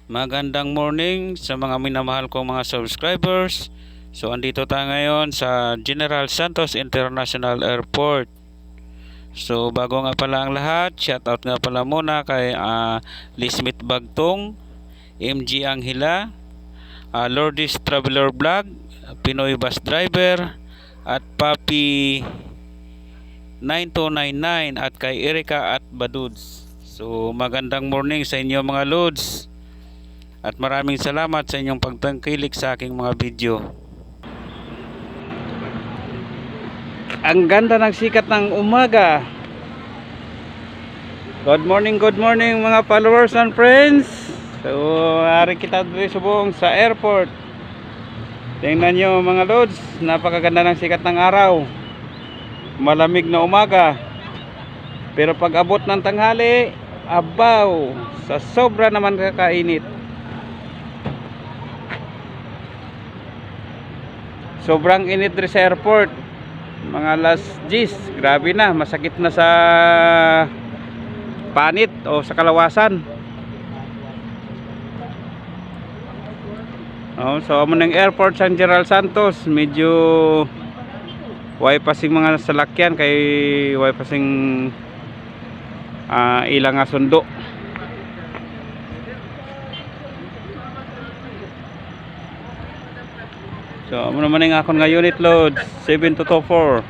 Magandang morning sa mga minamahal kong mga subscribers. So andito tayo ngayon sa General Santos International Airport. So bago nga pala ang lahat, shoutout nga pala muna kay Lismith Bagtong, MG Anghila, Lourdes Traveler Vlog, Pinoy Bus Driver, at Papi 9299 at kay Erika at Baduds. So magandang morning sa inyo mga Lods. At maraming salamat sa inyong pagtangkilik sa aking mga video. Ang ganda ng sikat ng umaga. Good morning mga followers and friends. So, ari kita dito subong sa airport. Tingnan nyo mga lods, napakaganda ng sikat ng araw. Malamig na umaga. Pero pag abot ng tanghali, abaw, sa sobra naman kakainit. Sobrang init rin sa airport. Mga alas 10, grabe na, masakit na sa panit o sa kalawasan. So amo ng airport San General Santos, medyo way pasing mga salakyan kay way pasing ilang nga sundo. So, amo naman yung akon nga unit load 7224.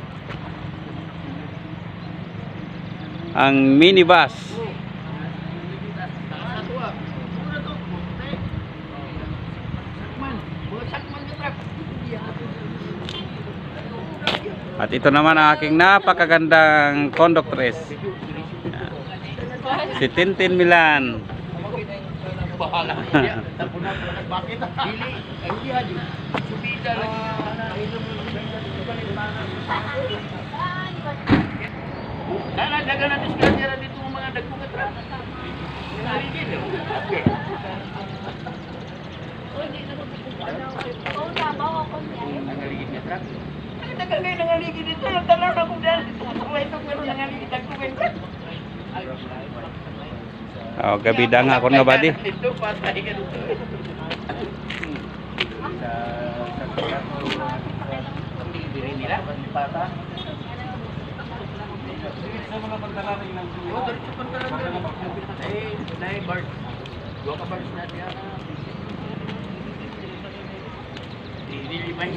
Ang minibus. At ito naman ang aking napakagandang conductress. Si Tintin Milan. Bahala niya. Bakit? Hindi haji. Subida lang. Dagan na diskanya dito mga dagkugat ra. Naligid. Okay. Nangaligid na truck. Dagan kayo nangaligid dito. Nagtanaw na kung dahil ito. Ito pero nangaligid dagkugat. Oh, gabi dang ako nga badi. Ito patay ka dito. Diri nila pata. Sa mga pagdarating ng suyo. Dito pagdarating. Dai bar. Dua ka bars na diya.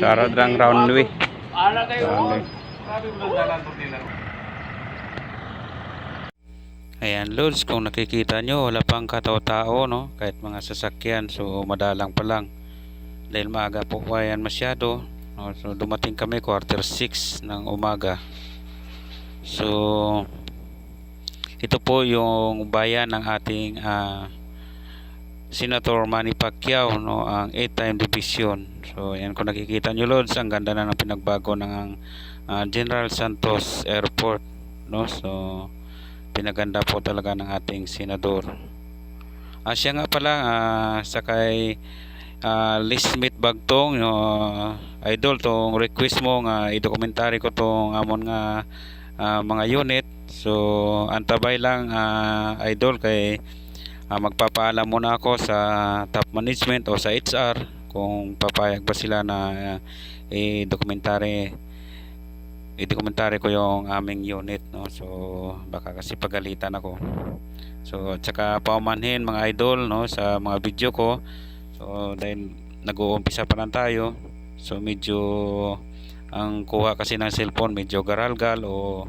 Sarad rang runway. Ala kayo. Sabi mo dalan to nila. Ayan loads, kung nakikita nyo wala pang katao-tao, no? Kahit mga sasakyan, so madalang pa lang dahil maaga po yan masyado, no? So dumating kami 5:45 ng umaga. So ito po yung bayan ng ating Senator Manny Pacquiao, no? Ang 8-time division. So ayan, kung nakikita nyo loads, ang ganda na ng pinagbago ng General Santos Airport, no? So pinaganda po talaga ng ating senador. Siya nga pala sa kay Lismith Bagtong, idol, tong request mo nga i-documentary ko tong amon nga mga unit. So antabay lang idol, kay magpapaalam muna ako sa top management o sa HR kung papayag ba sila na i-documentary ko yung aming unit, no? So baka kasi pagalitan ako. So at saka paumanhin mga idol, no, sa mga video ko. So dahil nag-uumpisa pa lang tayo, so medyo ang kuha kasi ng cellphone medyo garalgal o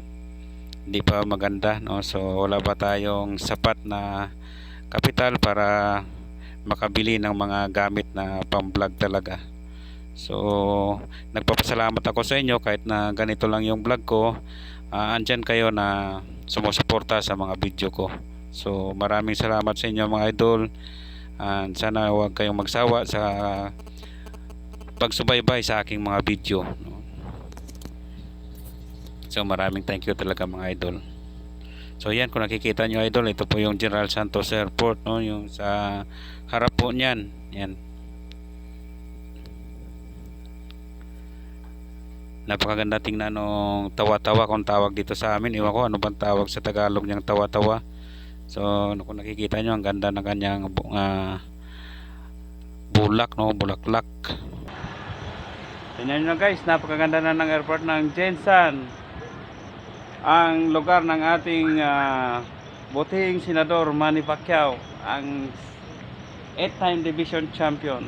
hindi pa maganda, no? So wala pa tayong sapat na kapital para makabili ng mga gamit na pang-vlog talaga. So nagpapasalamat ako sa inyo kahit na ganito lang yung vlog ko. Andyan kayo na sumusuporta sa mga video ko. So maraming salamat sa inyo mga idol. And sana huwag kayong magsawa sa pagsubaybay sa aking mga video, no? So maraming thank you talaga mga idol. So yan, kung nakikita nyo idol, ito po yung General Santos Airport, no? Yung sa harap po nyan. Yan. Napakaganda tingnan nung tawa-tawa, kung tawag dito sa amin. Iwan ko ano bang tawag sa Tagalog niyang tawa-tawa. So kung nakikita nyo, ang ganda ng kanyang Bulak, no? Bulaklak. Tingnan nyo guys, napakaganda na ng airport ng Jensan. Ang lugar ng ating butihing senador Manny Pacquiao, ang 8-time division champion,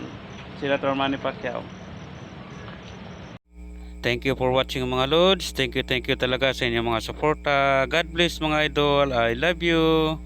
Senator Manny Pacquiao. Thank you for watching mga lods. Thank you talaga sa inyong mga suporta. God bless mga idol. I love you.